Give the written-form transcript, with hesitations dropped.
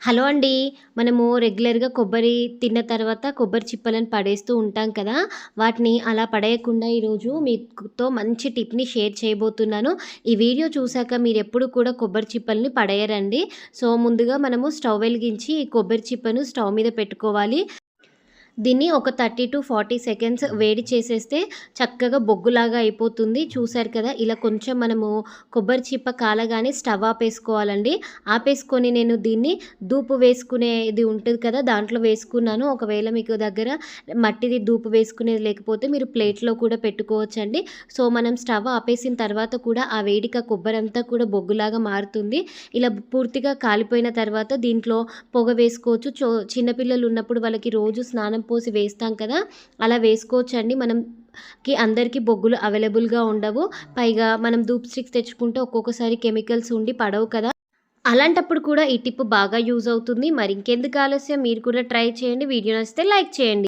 Hello అండి. మనము రెగ్యులర్‌గా కొబ్బరి తిన్న తర్వాత కొబ్బరి చిప్పలను పడేస్తూ ఉంటాం కదా! వాటిని అలా పడేయకుండా ఈరోజు మీతో మంచి టిప్‌ని షేర్ చేయబోతున్నాను. ఈ వీడియో చూసాక మీరెప్పుడు కూడా కొబ్బరి చిప్పల్ని పడేయరండి. సో, ముందుగా మనము స్టవ్ వెలిగించి ఈ కొబ్బరి చిప్పను స్టవ్ మీద పెట్టుకోవాలి. దీన్ని ఒక 30-40 సెకండ్స్ వేడి చేసేస్తే చక్కగా బొగ్గులాగా అయిపోతుంది. చూసారు కదా! ఇలా కొంచెం మనము కొబ్బరి చిప్ప కాలగానే స్టవ్ ఆపేసుకోవాలండి. ఆపేసుకొని నేను దీన్ని ధూపు వేసుకునేది ఉంటది కదా! దాంట్లో వేసుకున్నాను. ఒకవేళ మీకు దగ్గర మట్టిది ధూపు వేసుకునేది లేకపోతే మీరు ప్లేట్‌లో కూడా పెట్టుకోవచ్చండి. సో, మనం స్టవ్ ఆపేసిన తర్వాత కూడా ఆ వేడికి ఆ కొబ్బరంతా కూడా బొగ్గులాగా మారుతుంది. ఇలా పూర్తిగా కాలిపోయిన తర్వాత దీంట్లో పొగ వేసుకోవచ్చు. చిన్న పిల్లలు ఉన్నప్పుడు వాళ్ళకి రోజు స్నానం పోసి వేస్తాం కదా! అలా వేసుకోవచ్చండి. అందరికీ బొగ్గులు అవైలబుల్‌గా ఉండవు. పైగా మనం ధూప్ స్టిక్స్ తెచ్చుకుంటే ఒక్కొక్కసారి కెమికల్స్ ఉండి పడవు కదా! అలాంటప్పుడు కూడా ఈ టిప్ బాగా యూజ్ అవుతుంది. మరి ఇంకెందుకు ఆలస్యం, మీరు కూడా ట్రై చేయండి. వీడియో నచ్చితే లైక్ చేయండి.